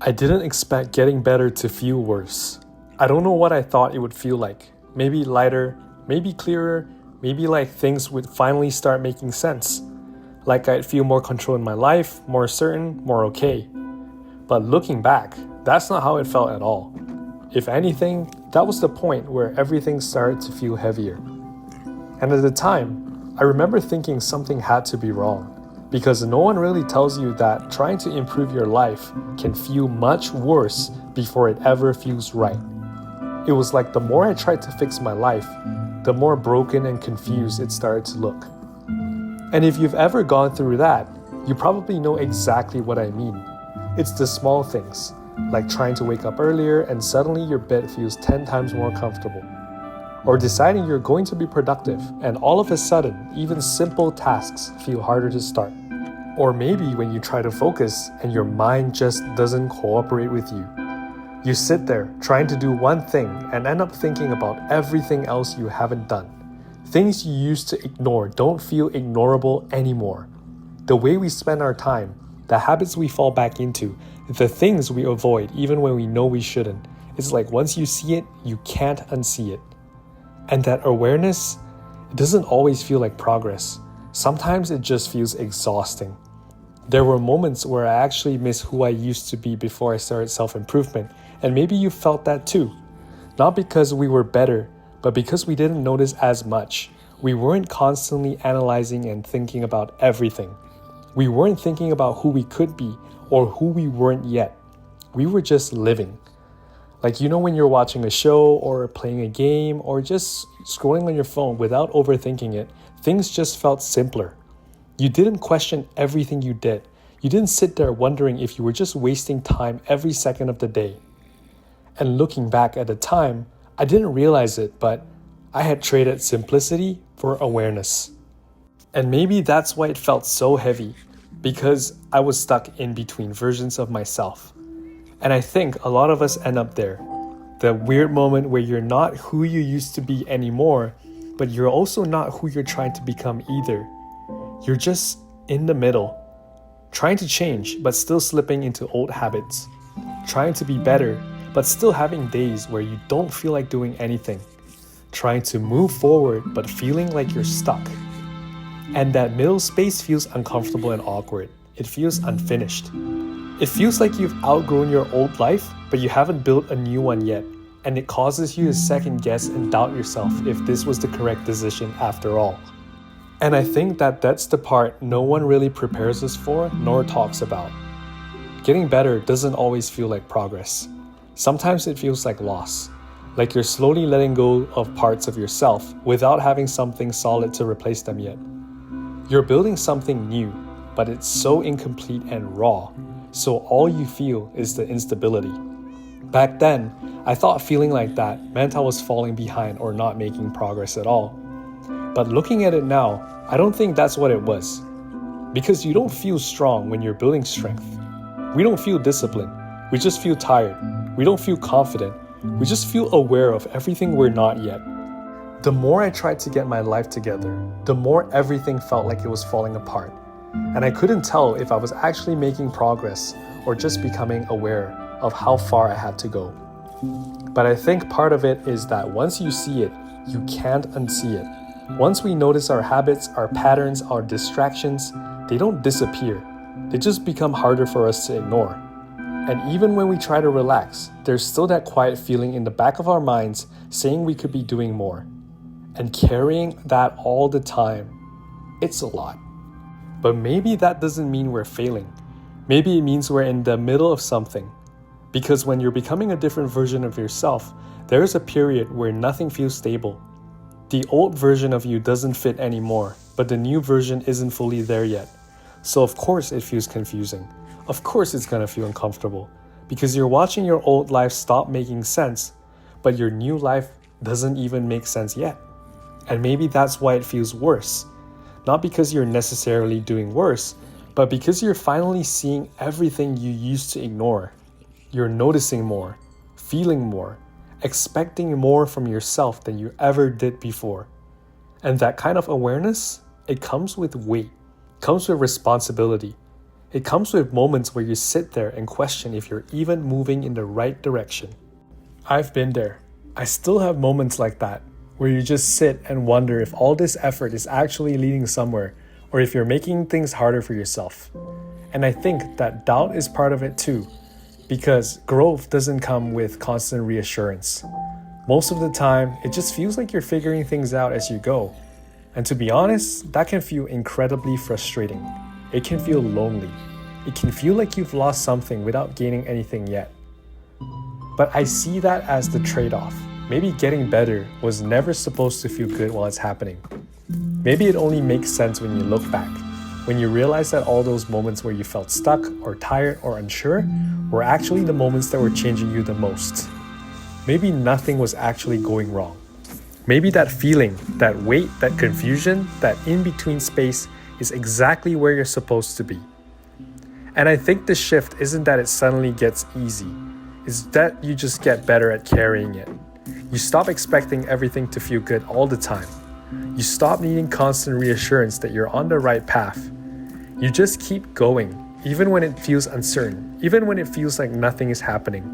I didn't expect getting better to feel worse. I don't know what I thought it would feel like. Maybe lighter, maybe clearer, maybe like things would finally start making sense. Like I'd feel more control in my life, more certain, more okay. But looking back, that's not how it felt at all. If anything, that was the point where everything started to feel heavier. And at the time, I remember thinking something had to be wrong. Because no one really tells you that trying to improve your life can feel much worse before it ever feels right. It was like the more I tried to fix my life, the more broken and confused it started to look. And if you've ever gone through that, you probably know exactly what I mean. It's the small things, like trying to wake up earlier and suddenly your bed feels 10 times more comfortable. Or deciding you're going to be productive and all of a sudden, even simple tasks feel harder to start. Or maybe when you try to focus and your mind just doesn't cooperate with you. You sit there trying to do one thing and end up thinking about everything else you haven't done. Things you used to ignore don't feel ignorable anymore. The way we spend our time, the habits we fall back into, the things we avoid even when we know we shouldn't, it's like once you see it, you can't unsee it. And that awareness, it doesn't always feel like progress. Sometimes it just feels exhausting. There were moments where I actually miss who I used to be before I started self-improvement, and maybe you felt that too. Not because we were better, but because we didn't notice as much. We weren't constantly analyzing and thinking about everything. We weren't thinking about who we could be or who we weren't yet. We were just living. Like, you know, when you're watching a show or playing a game or just scrolling on your phone without overthinking it, things just felt simpler. You didn't question everything you did. You didn't sit there wondering if you were just wasting time every second of the day. And looking back at the time, I didn't realize it, but I had traded simplicity for awareness. And maybe that's why it felt so heavy, because I was stuck in between versions of myself. And I think a lot of us end up there. The weird moment where you're not who you used to be anymore, but you're also not who you're trying to become either. You're just in the middle, trying to change but still slipping into old habits, trying to be better but still having days where you don't feel like doing anything, trying to move forward but feeling like you're stuck. And that middle space feels uncomfortable and awkward. It feels unfinished. It feels like you've outgrown your old life, but you haven't built a new one yet, and it causes you to second guess and doubt yourself if this was the correct decision after all. And I think that that's the part no one really prepares us for nor talks about. Getting better doesn't always feel like progress. Sometimes it feels like loss, like you're slowly letting go of parts of yourself without having something solid to replace them yet. You're building something new, but it's so incomplete and raw, so all you feel is the instability. Back then, I thought feeling like that meant I was falling behind or not making progress at all. But looking at it now, I don't think that's what it was. Because you don't feel strong when you're building strength. We don't feel disciplined. We just feel tired. We don't feel confident. We just feel aware of everything we're not yet. The more I tried to get my life together, the more everything felt like it was falling apart. And I couldn't tell if I was actually making progress or just becoming aware of how far I had to go. But I think part of it is that once you see it, you can't unsee it. Once we notice our habits, our patterns, our distractions, they don't disappear. They just become harder for us to ignore. And even when we try to relax, there's still that quiet feeling in the back of our minds saying we could be doing more. And carrying that all the time, it's a lot. But maybe that doesn't mean we're failing. Maybe it means we're in the middle of something. Because when you're becoming a different version of yourself, there is a period where nothing feels stable. The old version of you doesn't fit anymore, but the new version isn't fully there yet. So of course it feels confusing. Of course it's gonna feel uncomfortable. Because you're watching your old life stop making sense, but your new life doesn't even make sense yet. And maybe that's why it feels worse. Not because you're necessarily doing worse, but because you're finally seeing everything you used to ignore. You're noticing more, feeling more, expecting more from yourself than you ever did before. And that kind of awareness, it comes with weight, comes with responsibility. It comes with moments where you sit there and question if you're even moving in the right direction. I've been there. I still have moments like that, where you just sit and wonder if all this effort is actually leading somewhere, or if you're making things harder for yourself. And I think that doubt is part of it too, because growth doesn't come with constant reassurance. Most of the time, it just feels like you're figuring things out as you go. And to be honest, that can feel incredibly frustrating. It can feel lonely. It can feel like you've lost something without gaining anything yet. But I see that as the trade-off. Maybe getting better was never supposed to feel good while it's happening. Maybe it only makes sense when you look back, when you realize that all those moments where you felt stuck or tired or unsure were actually the moments that were changing you the most. Maybe nothing was actually going wrong. Maybe that feeling, that weight, that confusion, that in-between space is exactly where you're supposed to be. And I think the shift isn't that it suddenly gets easy. It's that you just get better at carrying it. You stop expecting everything to feel good all the time. You stop needing constant reassurance that you're on the right path. You just keep going, even when it feels uncertain, even when it feels like nothing is happening.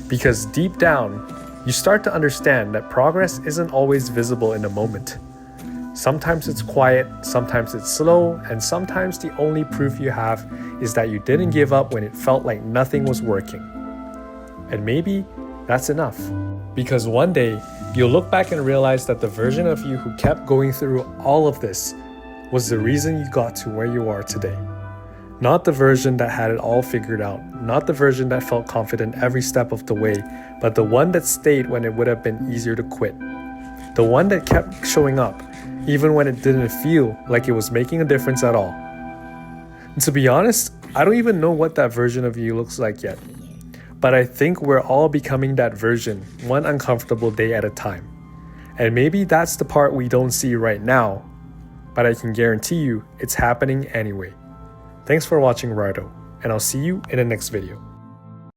Because deep down, you start to understand that progress isn't always visible in a moment. Sometimes it's quiet, sometimes it's slow, and sometimes the only proof you have is that you didn't give up when it felt like nothing was working. And maybe that's enough. Because one day, you'll look back and realize that the version of you who kept going through all of this was the reason you got to where you are today. Not the version that had it all figured out, not the version that felt confident every step of the way, but the one that stayed when it would have been easier to quit. The one that kept showing up, even when it didn't feel like it was making a difference at all. And to be honest, I don't even know what that version of you looks like yet. But I think we're all becoming that version, one uncomfortable day at a time. And maybe that's the part we don't see right now, but I can guarantee you it's happening anyway. Thanks for watching, Rado, and I'll see you in the next video.